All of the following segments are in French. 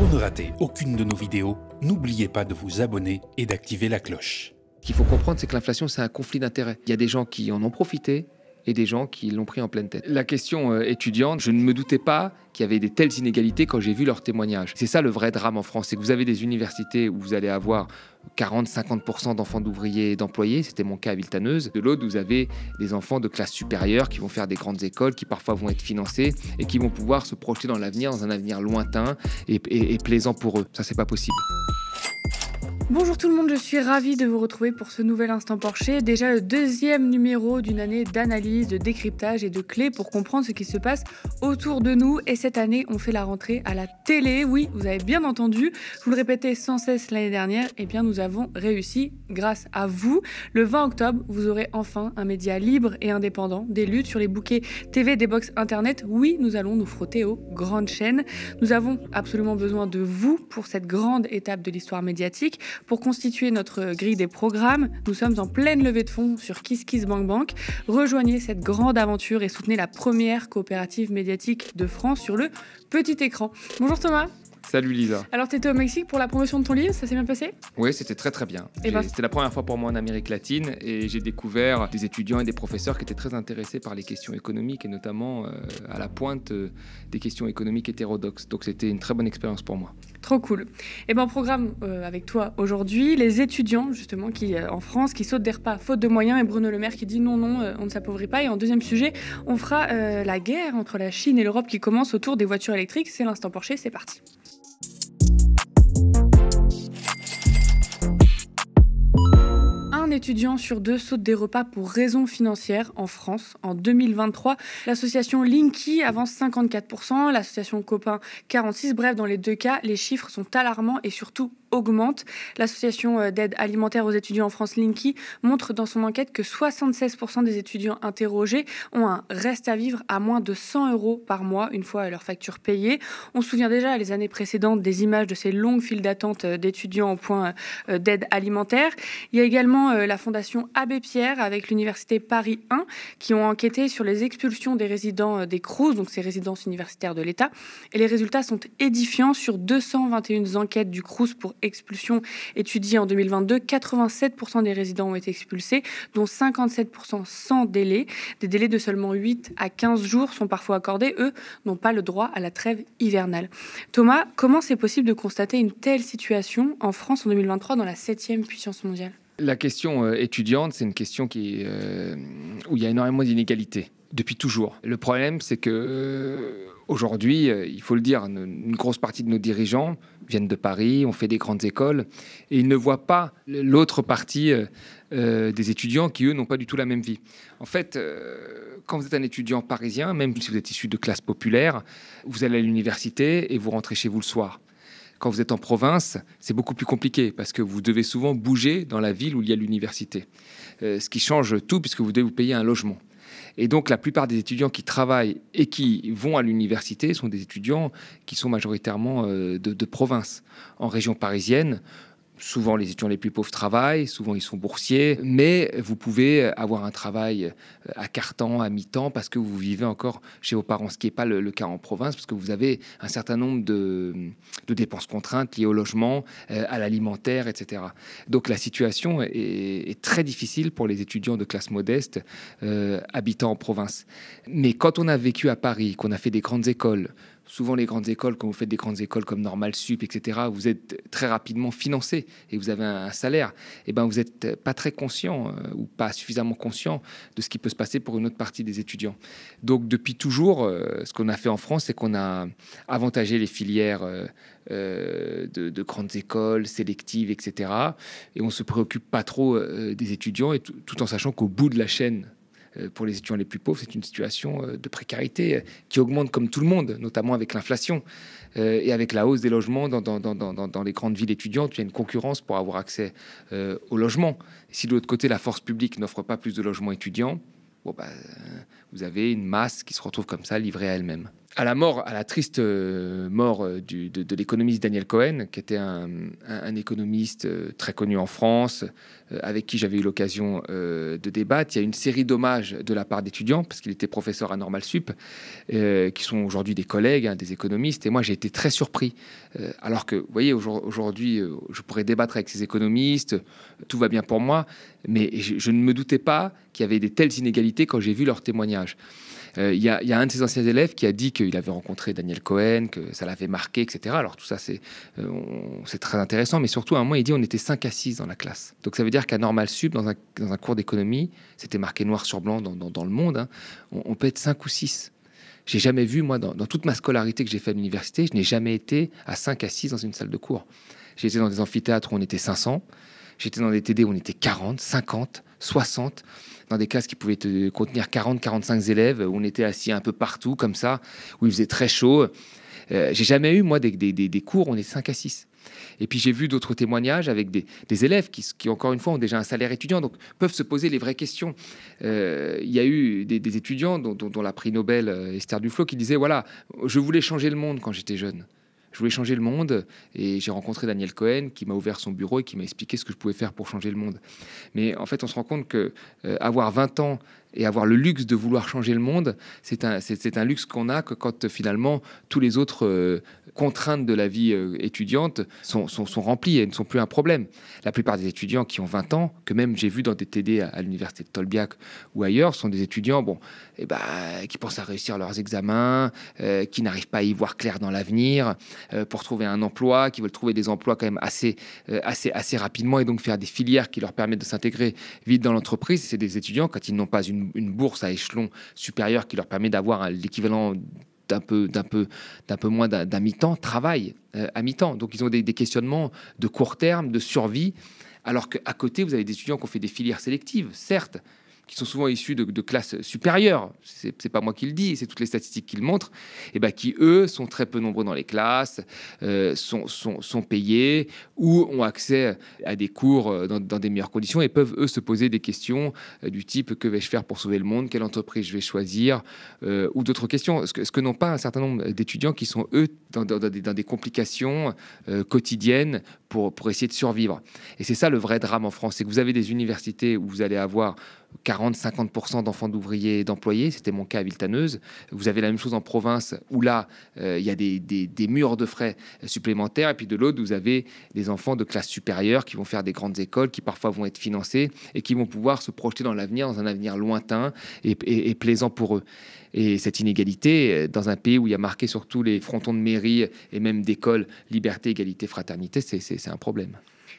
Pour ne rater aucune de nos vidéos, n'oubliez pas de vous abonner et d'activer la cloche. Ce qu'il faut comprendre, c'est que l'inflation, c'est un conflit d'intérêts. Il y a des gens qui en ont profité et des gens qui l'ont pris en pleine tête. La question étudiante, je ne me doutais pas qu'il y avait des telles inégalités quand j'ai vu leurs témoignages. C'est ça le vrai drame en France, c'est que vous avez des universités où vous allez avoir 40-50% d'enfants d'ouvriers et d'employés, c'était mon cas à Villetaneuse. De l'autre, vous avez des enfants de classe supérieure qui vont faire des grandes écoles, qui parfois vont être financés et qui vont pouvoir se projeter dans l'avenir, dans un avenir lointain et plaisant pour eux. Ça, c'est pas possible. Bonjour tout le monde, je suis ravie de vous retrouver pour ce nouvel Instant Porcher, déjà le deuxième numéro d'une année d'analyse, de décryptage et de clés pour comprendre ce qui se passe autour de nous. Et cette année, on fait la rentrée à la télé. Oui, vous avez bien entendu, vous le répétez sans cesse l'année dernière, et bien nous avons réussi grâce à vous. Le 20 octobre, vous aurez enfin un média libre et indépendant, des luttes sur les bouquets TV des box internet. Oui, nous allons nous frotter aux grandes chaînes. Nous avons absolument besoin de vous pour cette grande étape de l'histoire médiatique. Pour constituer notre grille des programmes, nous sommes en pleine levée de fonds sur KissKissBankBank. Rejoignez cette grande aventure et soutenez la première coopérative médiatique de France sur le petit écran. Bonjour Thomas. Salut Lisa. Alors tu étais au Mexique pour la promotion de ton livre, ça s'est bien passé ? Oui, c'était très très bien. C'était la première fois pour moi en Amérique latine et j'ai découvert des étudiants et des professeurs qui étaient très intéressés par les questions économiques et notamment à la pointe des questions économiques hétérodoxes. Donc c'était une très bonne expérience pour moi. Trop cool. Et ben programme avec toi aujourd'hui, les étudiants justement qui en France qui sautent des repas faute de moyens et Bruno Le Maire qui dit non, on ne s'appauvrit pas. Et en deuxième sujet, on fera la guerre entre la Chine et l'Europe qui commence autour des voitures électriques. C'est l'Instant Porcher, c'est parti. Un étudiant sur deux saute des repas pour raisons financières en France. En 2023, l'association Linky avance 54%, l'association Copain 46%. Bref, dans les deux cas, les chiffres sont alarmants et surtout augmentent. L'association d'aide alimentaire aux étudiants en France, Linky, montre dans son enquête que 76% des étudiants interrogés ont un reste à vivre à moins de 100 € par mois, une fois leur facture payée. On se souvient déjà les années précédentes des images de ces longues files d'attente d'étudiants au point d'aide alimentaire. Il y a également la fondation Abbé Pierre avec l'université Paris 1 qui ont enquêté sur les expulsions des résidents des Crous, donc ces résidences universitaires de l'État. Et les résultats sont édifiants. Sur 221 enquêtes du Crous pour expulsion étudiée en 2022, 87% des résidents ont été expulsés, dont 57% sans délai. Des délais de seulement 8 à 15 jours sont parfois accordés. Eux n'ont pas le droit à la trêve hivernale. Thomas, comment c'est possible de constater une telle situation en France en 2023 dans la 7e puissance mondiale ? La question étudiante, c'est une question où il y a énormément d'inégalités, depuis toujours. Le problème, c'est que aujourd'hui, il faut le dire, une grosse partie de nos dirigeants viennent de Paris, ont fait des grandes écoles, et ils ne voient pas l'autre partie des étudiants qui, eux, n'ont pas du tout la même vie. En fait, quand vous êtes un étudiant parisien, même si vous êtes issu de classe populaire, vous allez à l'université et vous rentrez chez vous le soir. Quand vous êtes en province, c'est beaucoup plus compliqué parce que vous devez souvent bouger dans la ville où il y a l'université. Ce qui change tout puisque vous devez vous payer un logement. Et donc, la plupart des étudiants qui travaillent et qui vont à l'université sont des étudiants qui sont majoritairement de province. En région parisienne, souvent les étudiants les plus pauvres travaillent, souvent ils sont boursiers, mais vous pouvez avoir un travail à quart-temps, à mi-temps, parce que vous vivez encore chez vos parents, ce qui n'est pas le cas en province, parce que vous avez un certain nombre de dépenses contraintes liées au logement, à l'alimentaire, etc. Donc la situation est très difficile pour les étudiants de classe modeste habitant en province. Mais quand on a vécu à Paris, qu'on a fait des grandes écoles, souvent les grandes écoles, quand vous faites des grandes écoles comme Normal Sup, etc., vous êtes très rapidement financé et vous avez un salaire. Et ben vous n'êtes pas très conscient ou pas suffisamment conscient de ce qui peut se passer pour une autre partie des étudiants. Donc depuis toujours, ce qu'on a fait en France, c'est qu'on a avantagé les filières de grandes écoles, sélectives, etc. Et on ne se préoccupe pas trop des étudiants, et tout en sachant qu'au bout de la chaîne, pour les étudiants les plus pauvres, c'est une situation de précarité qui augmente comme tout le monde, notamment avec l'inflation et avec la hausse des logements dans les grandes villes étudiantes. Il y a une concurrence pour avoir accès au logement. Et si de l'autre côté, la force publique n'offre pas plus de logements étudiants, vous avez une masse qui se retrouve comme ça, livrée à elle-même. à la triste mort de l'économiste Daniel Cohen, qui était un économiste très connu en France, avec qui j'avais eu l'occasion de débattre. Il y a une série d'hommages de la part d'étudiants, parce qu'il était professeur à Normal Sup, qui sont aujourd'hui des collègues, des économistes. Et moi, j'ai été très surpris. Alors que, vous voyez, aujourd'hui, je pourrais débattre avec ces économistes, tout va bien pour moi, mais je ne me doutais pas qu'il y avait des telles inégalités quand j'ai vu leurs témoignages. Il y a un de ses anciens élèves qui a dit qu'il avait rencontré Daniel Cohen, que ça l'avait marqué, etc. Alors tout ça, c'est très intéressant, mais surtout, à un moment, il dit on était 5 à 6 dans la classe. Donc ça veut dire qu'à Normal Sup, dans un cours d'économie, c'était marqué noir sur blanc dans le monde, on peut être 5 ou 6. J'ai jamais vu, moi, dans toute ma scolarité que j'ai fait à l'université, je n'ai jamais été à 5 à 6 dans une salle de cours. J'ai été dans des amphithéâtres où on était 500, j'étais dans des TD où on était 40, 50, 60, dans des classes qui pouvaient contenir 40, 45 élèves, où on était assis un peu partout, comme ça, où il faisait très chaud. J'ai jamais eu, moi, des cours où on est 5 à 6. Et puis j'ai vu d'autres témoignages avec des élèves qui, encore une fois, ont déjà un salaire étudiant, donc peuvent se poser les vraies questions. Il y a eu des étudiants, dont la prix Nobel Esther Duflo, qui disait, voilà, je voulais changer le monde quand j'étais jeune. Je voulais changer le monde et j'ai rencontré Daniel Cohen qui m'a ouvert son bureau et qui m'a expliqué ce que je pouvais faire pour changer le monde. Mais en fait, on se rend compte que avoir 20 ans et avoir le luxe de vouloir changer le monde, c'est un luxe qu'on a que quand finalement tous les autres contraintes de la vie étudiante sont remplies et ne sont plus un problème. La plupart des étudiants qui ont 20 ans, que même j'ai vu dans des TD à l'université de Tolbiac ou ailleurs, sont des étudiants qui pensent à réussir leurs examens, qui n'arrivent pas à y voir clair dans l'avenir, pour trouver un emploi, qui veulent trouver des emplois quand même assez rapidement et donc faire des filières qui leur permettent de s'intégrer vite dans l'entreprise. C'est des étudiants, quand ils n'ont pas une bourse à échelon supérieur qui leur permet d'avoir l'équivalent d'un peu moins d'un mi-temps, travaillent à mi-temps. Donc ils ont des questionnements de court terme, de survie, alors qu'à côté, vous avez des étudiants qui ont fait des filières sélectives, certes, qui sont souvent issus de classes supérieures, c'est pas moi qui le dis, c'est toutes les statistiques qui le montrent, et qui eux sont très peu nombreux dans les classes, sont payés ou ont accès à des cours dans des meilleures conditions et peuvent eux se poser des questions du type que vais-je faire pour sauver le monde, quelle entreprise je vais choisir, ou d'autres questions, ce que n'ont pas un certain nombre d'étudiants qui sont eux dans des complications quotidiennes pour essayer de survivre. Et c'est ça le vrai drame en France, c'est que vous avez des universités où vous allez avoir 40-50% d'enfants d'ouvriers et d'employés, c'était mon cas à Villetaneuse. Vous avez la même chose en province où là, il y a des murs de frais supplémentaires, et puis de l'autre, vous avez des enfants de classe supérieure qui vont faire des grandes écoles, qui parfois vont être financés et qui vont pouvoir se projeter dans l'avenir, dans un avenir lointain et plaisant pour eux. Et cette inégalité, dans un pays où il y a marqué sur tous les frontons de mairie et même d'écoles liberté, égalité, fraternité, c'est un problème.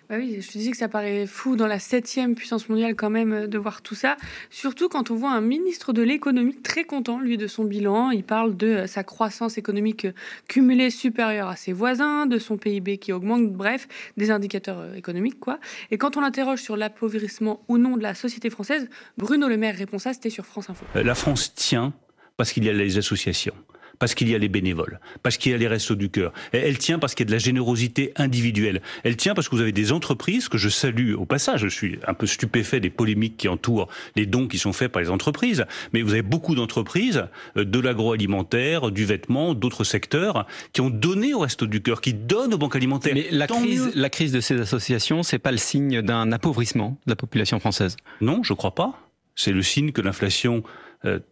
Bah oui, je te dis que ça paraît fou dans la 7e puissance mondiale quand même de voir tout ça. Surtout quand on voit un ministre de l'économie très content, lui, de son bilan. Il parle de sa croissance économique cumulée supérieure à ses voisins, de son PIB qui augmente, bref, des indicateurs économiques, quoi. Et quand on l'interroge sur l'appauvrissement ou non de la société française, Bruno Le Maire répond ça, c'était sur France Info. La France tient parce qu'il y a les associations, parce qu'il y a les bénévoles, parce qu'il y a les restos du cœur. Elle tient parce qu'il y a de la générosité individuelle. Elle tient parce que vous avez des entreprises que je salue au passage. Je suis un peu stupéfait des polémiques qui entourent les dons qui sont faits par les entreprises. Mais vous avez beaucoup d'entreprises, de l'agroalimentaire, du vêtement, d'autres secteurs, qui ont donné aux restos du cœur, qui donnent aux banques alimentaires. Mais la crise de ces associations, c'est pas le signe d'un appauvrissement de la population française? Non, je crois pas. C'est le signe que l'inflation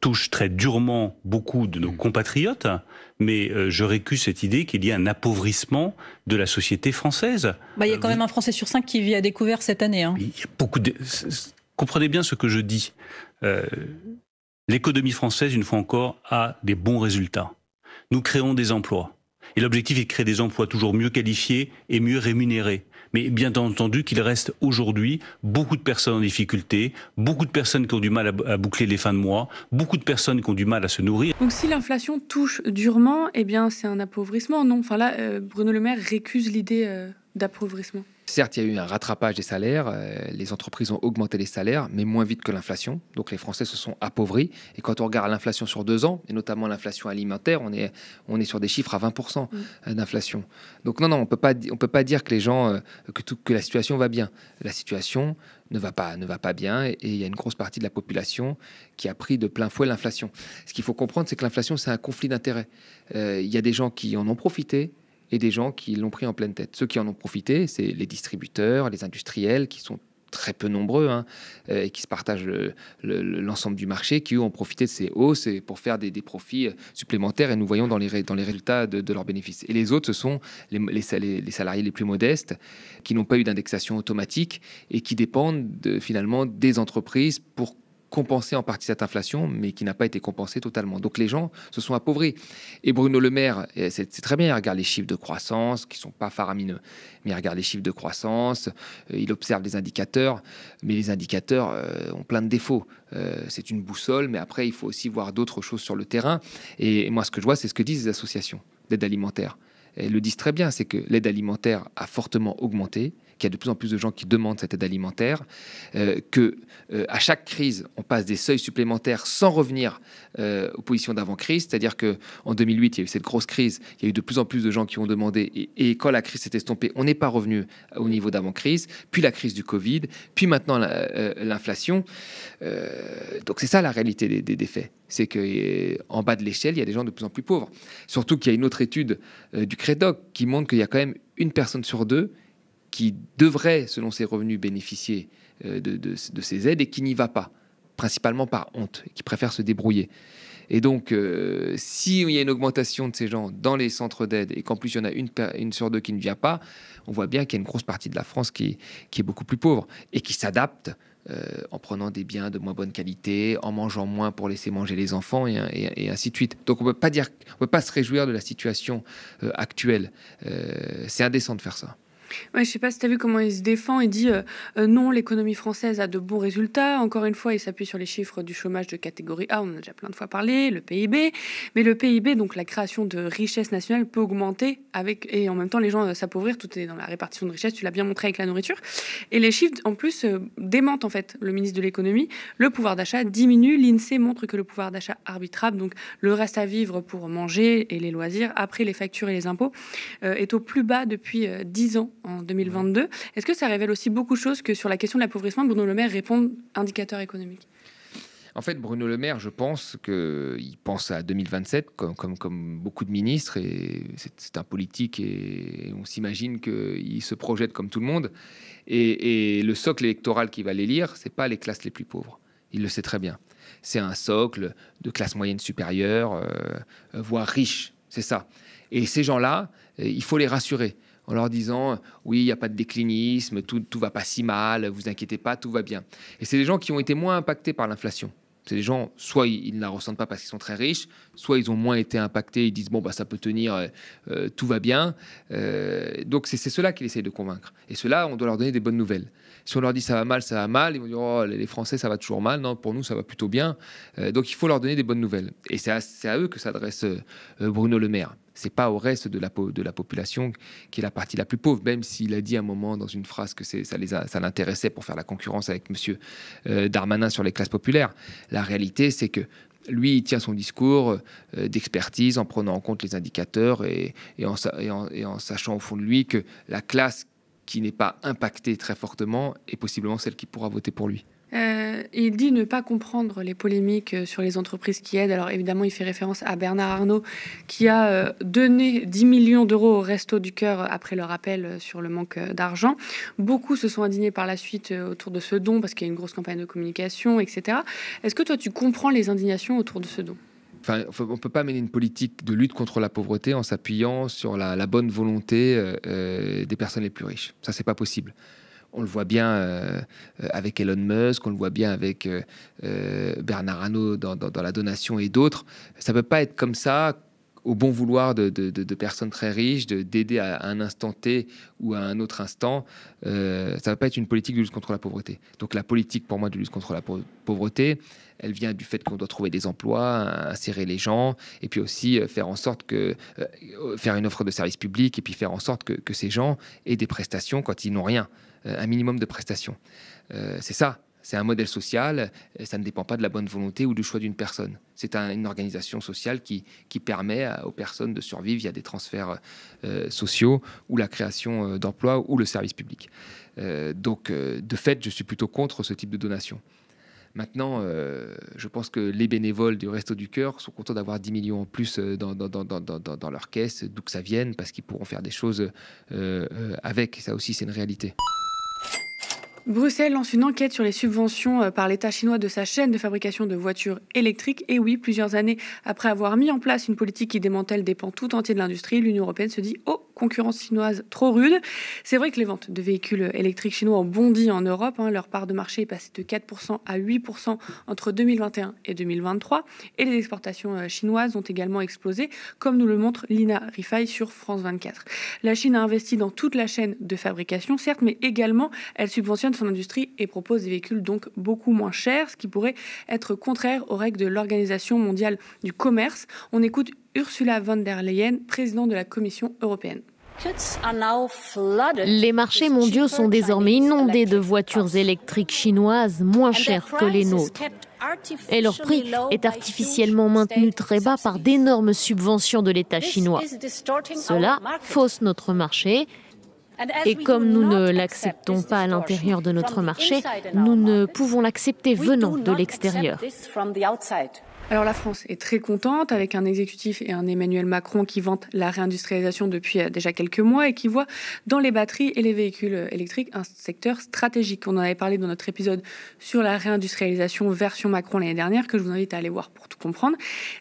touche très durement beaucoup de nos compatriotes, mais je récuse cette idée qu'il y ait un appauvrissement de la société française. Il y a quand même un Français sur 5 qui vit à découvert cette année. Il y a beaucoup de... Comprenez bien ce que je dis. L'économie française, une fois encore, a des bons résultats. Nous créons des emplois. Et l'objectif est de créer des emplois toujours mieux qualifiés et mieux rémunérés. Mais bien entendu qu'il reste aujourd'hui beaucoup de personnes en difficulté, beaucoup de personnes qui ont du mal à boucler les fins de mois, beaucoup de personnes qui ont du mal à se nourrir. Donc si l'inflation touche durement, eh bien c'est un appauvrissement, non? Enfin là, Bruno Le Maire récuse l'idée d'appauvrissement. Certes, il y a eu un rattrapage des salaires, les entreprises ont augmenté les salaires, mais moins vite que l'inflation. Donc les Français se sont appauvris. Et quand on regarde l'inflation sur 2 ans, et notamment l'inflation alimentaire, on est sur des chiffres à 20% d'inflation. Donc non, on peut pas dire que les gens, que la situation va bien. La situation ne va pas bien, et il y a une grosse partie de la population qui a pris de plein fouet l'inflation. Ce qu'il faut comprendre, c'est que l'inflation, c'est un conflit d'intérêts. Il y a des gens qui en ont profité, et des gens qui l'ont pris en pleine tête. Ceux qui en ont profité, c'est les distributeurs, les industriels, qui sont très peu nombreux, et qui se partagent l'ensemble du marché, qui eux ont profité de ces hausses pour faire des profits supplémentaires, et nous voyons dans les résultats de leurs bénéfices. Et les autres, ce sont les salariés les plus modestes, qui n'ont pas eu d'indexation automatique et qui dépendent finalement des entreprises pour compenser en partie cette inflation, mais qui n'a pas été compensée totalement. Donc les gens se sont appauvris. Et Bruno Le Maire, c'est très bien, il regarde les chiffres de croissance, qui ne sont pas faramineux, mais il regarde les chiffres de croissance, il observe les indicateurs, mais les indicateurs ont plein de défauts. C'est une boussole, mais après, il faut aussi voir d'autres choses sur le terrain. Et moi, ce que je vois, c'est ce que disent les associations d'aide alimentaire. Elles le disent très bien, c'est que l'aide alimentaire a fortement augmenté, qu'il y a de plus en plus de gens qui demandent cette aide alimentaire, à chaque crise, on passe des seuils supplémentaires sans revenir aux positions d'avant-crise. C'est-à-dire qu'en 2008, il y a eu cette grosse crise, il y a eu de plus en plus de gens qui ont demandé, et quand la crise s'est estompée, on n'est pas revenu au niveau d'avant-crise, puis la crise du Covid, puis maintenant l'inflation. Donc c'est ça la réalité des faits. C'est qu'en bas de l'échelle, il y a des gens de plus en plus pauvres. Surtout qu'il y a une autre étude du Crédoc qui montre qu'il y a quand même une personne sur 2 qui devrait, selon ses revenus, bénéficier de ces aides et qui n'y va pas, principalement par honte, et qui préfère se débrouiller. Et donc, s'il y a une augmentation de ces gens dans les centres d'aide et qu'en plus il y en a une sur 2 qui ne vient pas, on voit bien qu'il y a une grosse partie de la France qui est beaucoup plus pauvre et qui s'adapte en prenant des biens de moins bonne qualité, en mangeant moins pour laisser manger les enfants et ainsi de suite. Donc on ne peut pas se réjouir de la situation actuelle. C'est indécent de faire ça. Ouais, je sais pas si tu as vu comment il se défend. Il dit non, l'économie française a de bons résultats. Encore une fois, il s'appuie sur les chiffres du chômage de catégorie A. On en a déjà plein de fois parlé, le PIB. Mais le PIB, donc la création de richesse nationale, peut augmenter et en même temps les gens s'appauvrir. Tout est dans la répartition de richesse. Tu l'as bien montré avec la nourriture. Et les chiffres, en plus, démentent en fait le ministre de l'économie. Le pouvoir d'achat diminue. L'INSEE montre que le pouvoir d'achat arbitrable, donc le reste à vivre pour manger et les loisirs, après les factures et les impôts, est au plus bas depuis 10 ans. En 2022. Est-ce que ça révèle aussi beaucoup de choses que sur la question de l'appauvrissement, Bruno Le Maire répond indicateur économique? En fait, Bruno Le Maire, je pense qu'il pense à 2027 comme beaucoup de ministres, et c'est un politique et on s'imagine qu'il se projette comme tout le monde. Et le socle électoral qui va l'élire, c'est pas les classes les plus pauvres. Il le sait très bien. C'est un socle de classe moyenne supérieure, voire riche. C'est ça. Et ces gens-là, il faut les rassurer en leur disant « oui, il n'y a pas de déclinisme, tout va pas si mal, vous inquiétez pas, tout va bien ». Et c'est des gens qui ont été moins impactés par l'inflation. C'est des gens, soit ils ne la ressentent pas parce qu'ils sont très riches, soit ils ont moins été impactés, ils disent « bon, bah, ça peut tenir, tout va bien ». Donc c'est ceux-là qu'il essaye de convaincre. Et ceux-là, on doit leur donner des bonnes nouvelles. Si on leur dit « ça va mal », ils vont dire « oh, les Français, ça va toujours mal ». Non, pour nous, ça va plutôt bien. Donc il faut leur donner des bonnes nouvelles. Et c'est à eux que s'adresse Bruno Le Maire. C'est pas au reste de la population qui est la partie la plus pauvre, même s'il a dit à un moment dans une phrase que ça l'intéressait pour faire la concurrence avec monsieur Darmanin sur les classes populaires. La réalité, c'est que lui, il tient son discours d'expertise en prenant en compte les indicateurs et en sachant au fond de lui que la classe qui n'est pas impactée très fortement est possiblement celle qui pourra voter pour lui. Il dit ne pas comprendre les polémiques sur les entreprises qui aident. Alors évidemment, il fait référence à Bernard Arnault qui a donné 10 millions d'euros au Resto du Cœur après leur appel sur le manque d'argent. Beaucoup se sont indignés par la suite autour de ce don parce qu'il y a une grosse campagne de communication, etc. Est-ce que toi, tu comprends les indignations autour de ce don ? Enfin, on ne peut pas mener une politique de lutte contre la pauvreté en s'appuyant sur la bonne volonté des personnes les plus riches. Ça, c'est pas possible. On le voit bien avec Elon Musk, on le voit bien avec Bernard Arnault dans la donation et d'autres. Ça ne peut pas être comme ça au bon vouloir de personnes très riches, d'aider à un instant T ou à un autre instant, ça ne va pas être une politique de lutte contre la pauvreté. Donc la politique, pour moi, de lutte contre la pauvreté, elle vient du fait qu'on doit trouver des emplois, insérer les gens, et puis aussi faire en sorte faire une offre de services publics, et puis faire en sorte que ces gens aient des prestations quand ils n'ont rien, un minimum de prestations. C'est ça. C'est un modèle social, ça ne dépend pas de la bonne volonté ou du choix d'une personne. C'est une organisation sociale qui permet aux personnes de survivre via des transferts sociaux ou la création d'emplois ou le service public. Donc, de fait, je suis plutôt contre ce type de donation. Maintenant, je pense que les bénévoles du Resto du Cœur sont contents d'avoir 10 millions en plus dans leur caisse, d'où que ça vienne, parce qu'ils pourront faire des choses avec. Ça aussi, c'est une réalité. Bruxelles lance une enquête sur les subventions par l'État chinois de sa chaîne de fabrication de voitures électriques. Et oui, plusieurs années après avoir mis en place une politique qui démantèle des pans tout entiers de l'industrie, l'Union européenne se dit « Oh, concurrence chinoise trop rude ». C'est vrai que les ventes de véhicules électriques chinois ont bondi en Europe. Leur part de marché est passée de 4% à 8% entre 2021 et 2023. Et les exportations chinoises ont également explosé, comme nous le montre Lina Rifai sur France 24. La Chine a investi dans toute la chaîne de fabrication, certes, mais également elle subventionne son industrie et propose des véhicules donc beaucoup moins chers, ce qui pourrait être contraire aux règles de l'Organisation mondiale du commerce. On écoute Ursula von der Leyen, présidente de la Commission européenne. Les marchés mondiaux sont désormais inondés de voitures électriques chinoises moins chères que les nôtres. Et leur prix est artificiellement maintenu très bas par d'énormes subventions de l'État chinois. Cela fausse notre marché. Et comme nous ne l'acceptons pas à l'intérieur de notre marché, nous ne pouvons l'accepter venant de l'extérieur. Alors la France est très contente avec un exécutif et un Emmanuel Macron qui vantent la réindustrialisation depuis déjà quelques mois et qui voit dans les batteries et les véhicules électriques un secteur stratégique. On en avait parlé dans notre épisode sur la réindustrialisation version Macron l'année dernière que je vous invite à aller voir pour tout comprendre.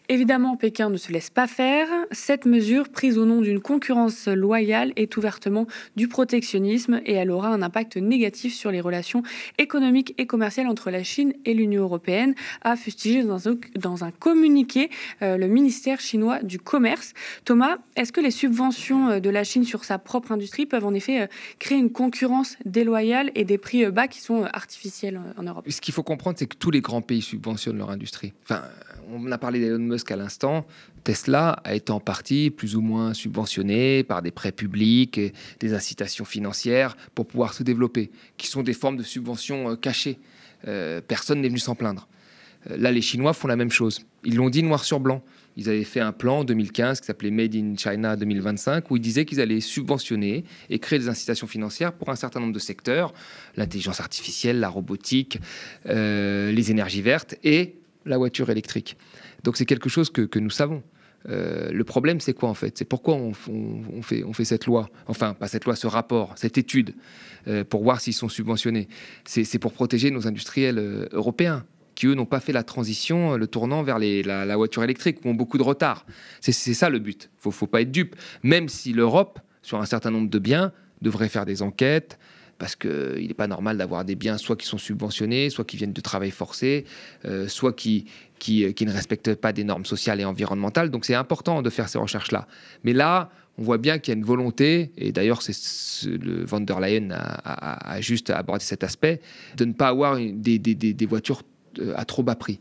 Évidemment, Pékin ne se laisse pas faire. Cette mesure, prise au nom d'une concurrence loyale, est ouvertement du protectionnisme et elle aura un impact négatif sur les relations économiques et commerciales entre la Chine et l'Union européenne, a fustigé dans un communiqué le ministère chinois du Commerce. Thomas, est-ce que les subventions de la Chine sur sa propre industrie peuvent en effet créer une concurrence déloyale et des prix bas qui sont artificiels en Europe? Ce qu'il faut comprendre, c'est que tous les grands pays subventionnent leur industrie. Enfin, on a parlé d'Elon Musk à l'instant. Tesla a été en partie plus ou moins subventionné par des prêts publics et des incitations financières pour pouvoir se développer, qui sont des formes de subventions cachées. Personne n'est venu s'en plaindre. Là, les Chinois font la même chose. Ils l'ont dit noir sur blanc. Ils avaient fait un plan en 2015 qui s'appelait Made in China 2025 où ils disaient qu'ils allaient subventionner et créer des incitations financières pour un certain nombre de secteurs, l'intelligence artificielle, la robotique, les énergies vertes et la voiture électrique. Donc c'est quelque chose que nous savons. Le problème, c'est quoi en fait? C'est pourquoi on fait cette loi, enfin pas cette loi, ce rapport, cette étude, pour voir s'ils sont subventionnés. C'est pour protéger nos industriels européens qui, eux, n'ont pas fait la transition, le tournant vers la voiture électrique, ou ont beaucoup de retard. C'est ça le but. Faut pas être dupe. Même si l'Europe, sur un certain nombre de biens, devrait faire des enquêtes, parce qu'il n'est pas normal d'avoir des biens soit qui sont subventionnés, soit qui viennent de travail forcé, soit qui ne respectent pas des normes sociales et environnementales. Donc c'est important de faire ces recherches-là. Mais là, on voit bien qu'il y a une volonté, et d'ailleurs le von der Leyen a juste abordé cet aspect, de ne pas avoir des voitures à trop bas prix.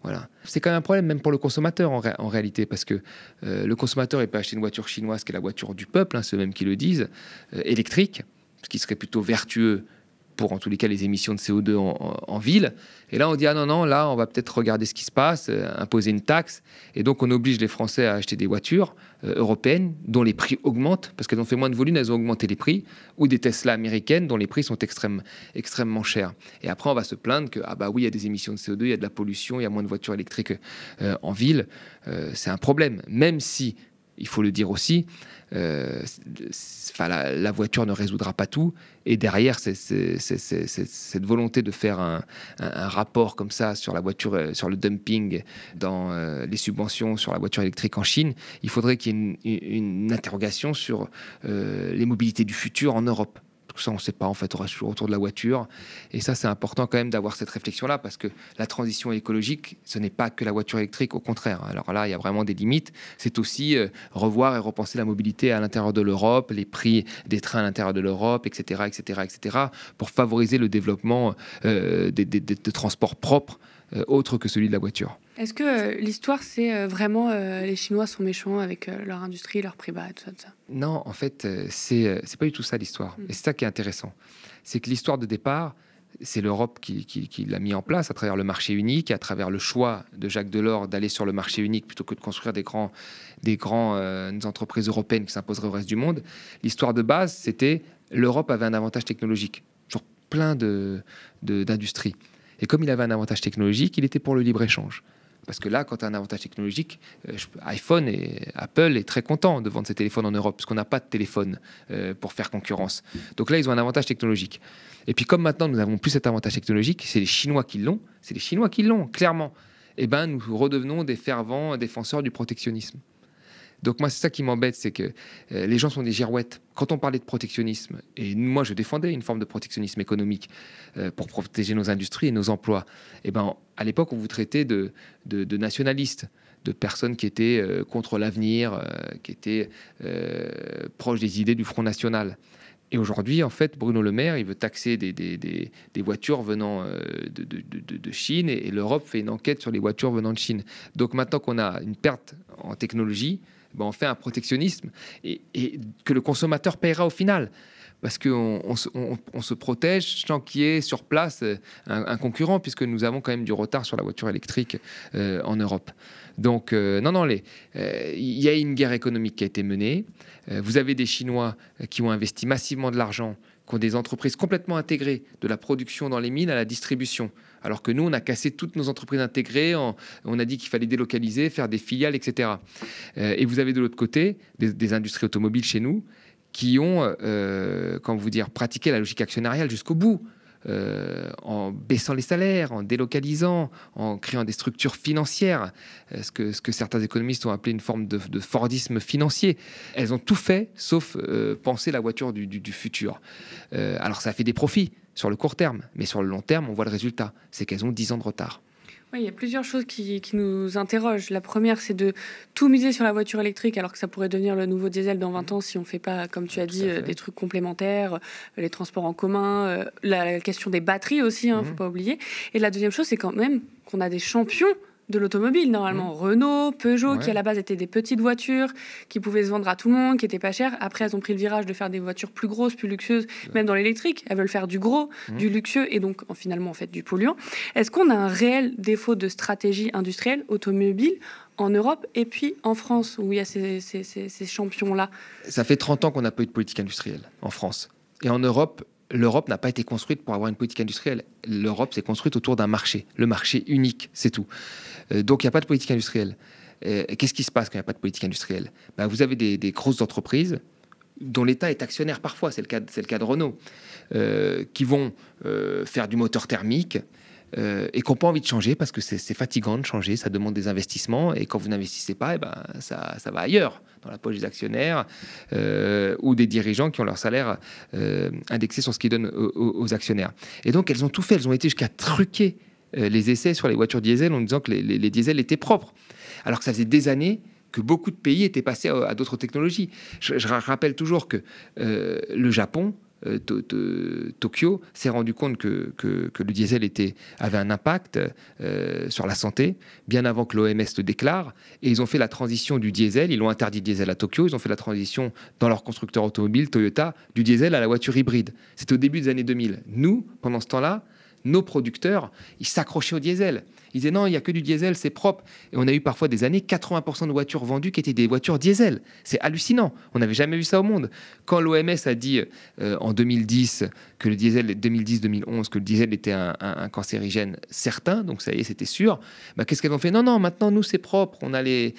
Voilà. C'est quand même un problème même pour le consommateur en réalité, parce que le consommateur il peut acheter une voiture chinoise qui est la voiture du peuple, ceux mêmes qui le disent, électrique, ce qui serait plutôt vertueux pour en tous les cas les émissions de CO2 en ville. Et là on dit ah non, là on va peut-être regarder ce qui se passe, imposer une taxe, et donc on oblige les Français à acheter des voitures européennes dont les prix augmentent, parce qu'elles ont fait moins de volume, elles ont augmenté les prix, ou des Tesla américaines dont les prix sont extrêmement chers. Et après on va se plaindre que ah bah oui, il y a des émissions de CO2, il y a de la pollution, il y a moins de voitures électriques en ville. C'est un problème, même si il faut le dire aussi, la voiture ne résoudra pas tout. Et derrière, cette volonté de faire un rapport comme ça sur la voiture, sur le dumping dans les subventions sur la voiture électrique en Chine, il faudrait qu'il y ait une interrogation sur les mobilités du futur en Europe. Tout ça, on ne sait pas. En fait, on reste toujours autour de la voiture. Et ça, c'est important quand même d'avoir cette réflexion-là, parce que la transition écologique, ce n'est pas que la voiture électrique, au contraire. Alors là, il y a vraiment des limites. C'est aussi revoir et repenser la mobilité à l'intérieur de l'Europe, les prix des trains à l'intérieur de l'Europe, etc., pour favoriser le développement de transports propres, autre que celui de la voiture. Est-ce que l'histoire, c'est vraiment les Chinois sont méchants avec leur industrie, leur prix bas et tout ça? Non, en fait, c'est pas du tout ça l'histoire. Et c'est ça qui est intéressant. C'est que l'histoire de départ, c'est l'Europe qui l'a mis en place à travers le marché unique, à travers le choix de Jacques Delors d'aller sur le marché unique plutôt que de construire des grandes entreprises européennes qui s'imposeraient au reste du monde. L'histoire de base, c'était l'Europe avait un avantage technologique, genre plein d'industries. Et comme il avait un avantage technologique, il était pour le libre-échange. Parce que là, quand tu as un avantage technologique, iPhone et Apple est très content de vendre ses téléphones en Europe, parce qu'on n'a pas de téléphone pour faire concurrence. Donc là, ils ont un avantage technologique. Et puis comme maintenant, nous n'avons plus cet avantage technologique, c'est les Chinois qui l'ont, clairement. Eh bien, nous redevenons des fervents défenseurs du protectionnisme. Donc moi, c'est ça qui m'embête, c'est que les gens sont des girouettes. Quand on parlait de protectionnisme, et moi je défendais une forme de protectionnisme économique pour protéger nos industries et nos emplois, et ben, à l'époque, on vous traitait de nationalistes, de personnes qui étaient contre l'avenir, qui étaient proches des idées du Front National. Et aujourd'hui, en fait, Bruno Le Maire, il veut taxer des voitures venant de Chine, et l'Europe fait une enquête sur les voitures venant de Chine. Donc maintenant qu'on a une perte en technologie, ben on fait un protectionnisme et que le consommateur paiera au final. Parce qu'on se protège sans qu'il y ait sur place un concurrent, puisque nous avons quand même du retard sur la voiture électrique en Europe. Donc, il y a une guerre économique qui a été menée. Vous avez des Chinois qui ont investi massivement de l'argent, qui ont des entreprises complètement intégrées, de la production dans les mines à la distribution. Alors que nous, on a cassé toutes nos entreprises intégrées, on a dit qu'il fallait délocaliser, faire des filiales, etc. Et vous avez de l'autre côté des industries automobiles chez nous qui ont, pratiqué la logique actionnariale jusqu'au bout, en baissant les salaires, en délocalisant, en créant des structures financières, ce que certains économistes ont appelé une forme de Fordisme financier. Elles ont tout fait, sauf penser la voiture du futur. Alors ça fait des profits sur le court terme, mais sur le long terme, on voit le résultat, c'est qu'elles ont 10 ans de retard. Oui, il y a plusieurs choses qui nous interrogent. La première, c'est de tout miser sur la voiture électrique, alors que ça pourrait devenir le nouveau diesel dans 20 ans si on ne fait pas, comme tu as dit, des trucs complémentaires, les transports en commun, la question des batteries aussi, il ne faut pas oublier. Et la deuxième chose, c'est quand même qu'on a des champions de l'automobile, normalement. Renault, Peugeot, qui à la base étaient des petites voitures, qui pouvaient se vendre à tout le monde, qui n'étaient pas chères. Après, elles ont pris le virage de faire des voitures plus grosses, plus luxueuses, même dans l'électrique. Elles veulent faire du gros, du luxueux et donc finalement en fait du polluant. Est-ce qu'on a un réel défaut de stratégie industrielle automobile en Europe et puis en France, où il y a ces champions-là? Ça fait 30 ans qu'on n'a pas eu de politique industrielle en France. Et en Europe, l'Europe n'a pas été construite pour avoir une politique industrielle. L'Europe s'est construite autour d'un marché, le marché unique, c'est tout. Donc il n'y a pas de politique industrielle. Qu'est-ce qui se passe quand il n'y a pas de politique industrielle? Vous avez des grosses entreprises dont l'État est actionnaire parfois, c'est le cas de Renault, qui vont faire du moteur thermique et qui n'ont pas envie de changer parce que c'est fatigant de changer, ça demande des investissements, et quand vous n'investissez pas, ça va ailleurs, dans la poche des actionnaires ou des dirigeants qui ont leur salaire indexé sur ce qu'ils donnent aux actionnaires. Et donc elles ont tout fait, elles ont été jusqu'à truquer les essais sur les voitures diesel en disant que les diesels étaient propres, alors que ça faisait des années que beaucoup de pays étaient passés à d'autres technologies. Je rappelle toujours que le Japon, Tokyo, s'est rendu compte que le diesel avait un impact sur la santé, bien avant que l'OMS le déclare, et ils ont fait la transition du diesel, ils ont interdit le diesel à Tokyo, ils ont fait la transition dans leur constructeur automobile, Toyota, du diesel à la voiture hybride. C'était au début des années 2000. Nous, pendant ce temps-là, nos producteurs, ils s'accrochaient au diesel. Ils disaient non, il n'y a que du diesel, c'est propre. Et on a eu parfois des années 80% de voitures vendues qui étaient des voitures diesel. C'est hallucinant. On n'avait jamais vu ça au monde. Quand l'OMS a dit en 2010 que le diesel, 2010-2011, que le diesel était un cancérigène certain, donc ça y est, c'était sûr, qu'est-ce qu'elles ont fait? Non, maintenant, nous, c'est propre. On a les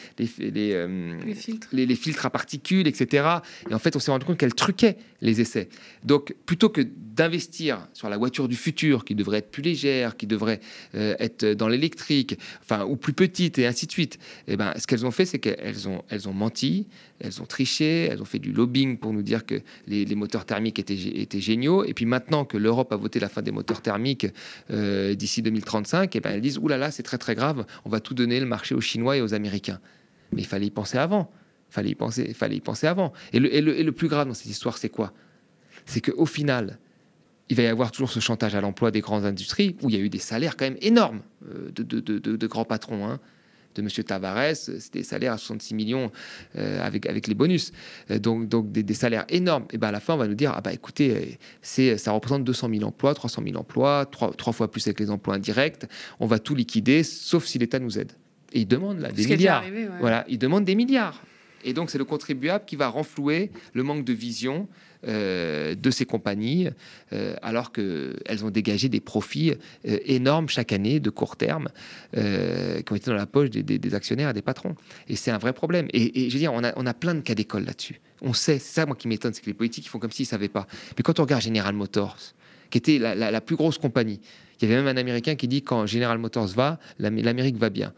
filtres à particules, etc. Et en fait, on s'est rendu compte qu'elles truquaient les essais. Donc, plutôt que d'investir sur la voiture du futur, qui devrait être plus légère, qui devrait être dans l'électricité, électriques, enfin, ou plus petites, et ainsi de suite. Et ben, ce qu'elles ont fait, c'est qu'elles ont menti, elles ont triché, elles ont fait du lobbying pour nous dire que les moteurs thermiques étaient géniaux. Et puis maintenant que l'Europe a voté la fin des moteurs thermiques d'ici 2035, et ben, elles disent « Ouh là là, c'est très très grave, on va tout donner le marché aux Chinois et aux Américains ». Mais il fallait y penser avant. Fallait y penser avant. Et le plus grave dans cette histoire, c'est quoi? C'est qu'au final, il va y avoir toujours ce chantage à l'emploi des grandes industries, où il y a eu des salaires quand même énormes de grands patrons, hein. De M. Tavares, c'était des salaires à 66 millions avec les bonus. Donc des salaires énormes. Et ben à la fin, on va nous dire, ah bah écoutez, ça représente 200 000 emplois, 300 000 emplois, trois fois plus avec les emplois indirects. On va tout liquider, sauf si l'État nous aide. Et il demande là, des milliards. Arrivé, ouais. Voilà, il demande des milliards. Et donc, c'est le contribuable qui va renflouer le manque de vision de ces compagnies, alors qu'elles ont dégagé des profits énormes chaque année, de court terme, qui ont été dans la poche des actionnaires et des patrons. Et c'est un vrai problème. Et je veux dire, on a plein de cas d'école là-dessus. On sait, c'est ça, moi, qui m'étonne, c'est que les politiques, ils font comme s'ils ne savaient pas. Mais quand on regarde General Motors, qui était la plus grosse compagnie, il y avait même un Américain qui dit, quand General Motors va, l'Amérique va bien.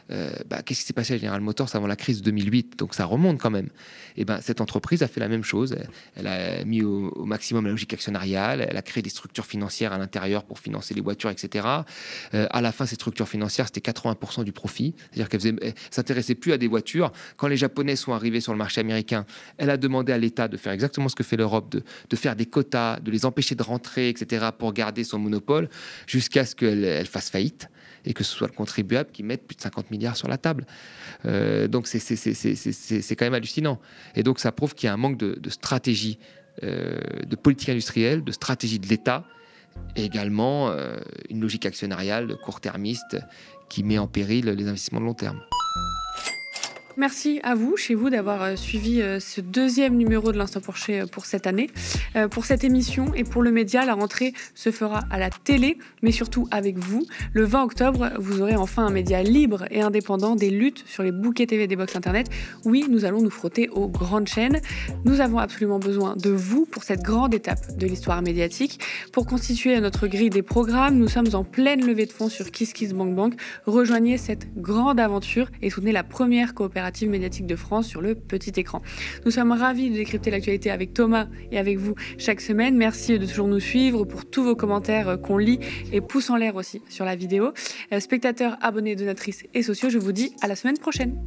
Qu'est-ce qui s'est passé à General Motors avant la crise de 2008? Donc ça remonte quand même. Et cette entreprise a fait la même chose. Elle a mis au maximum la logique actionnariale. Elle a créé des structures financières à l'intérieur pour financer les voitures, etc. À la fin, ces structures financières, c'était 80% du profit. C'est-à-dire qu'elle s'intéressait plus à des voitures. Quand les Japonais sont arrivés sur le marché américain, elle a demandé à l'État de faire exactement ce que fait l'Europe, de faire des quotas, de les empêcher de rentrer, etc. pour garder son monopole, jusqu'à ce qu'elle fasse faillite et que ce soit le contribuable qui mette plus de 50 milliards sur la table. Donc c'est quand même hallucinant. Et donc ça prouve qu'il y a un manque de stratégie, de politique industrielle, de stratégie de l'État, et également une logique actionnariale court-termiste qui met en péril les investissements de long terme. Merci à vous, chez vous, d'avoir suivi ce deuxième numéro de l'Instant Porcher pour cette année. Pour cette émission et pour le média, la rentrée se fera à la télé, mais surtout avec vous. Le 20 octobre, vous aurez enfin un média libre et indépendant des luttes sur les bouquets TV des box Internet. Oui, nous allons nous frotter aux grandes chaînes. Nous avons absolument besoin de vous pour cette grande étape de l'histoire médiatique. Pour constituer notre grille des programmes, nous sommes en pleine levée de fonds sur KissKissBankBank. Rejoignez cette grande aventure et soutenez la première coopérative médiatique de France sur le petit écran. Nous sommes ravis de décrypter l'actualité avec Thomas et avec vous chaque semaine. Merci de toujours nous suivre, pour tous vos commentaires qu'on lit et pouces en l'air aussi sur la vidéo. Spectateurs, abonnés, donatrices et sociaux, je vous dis à la semaine prochaine.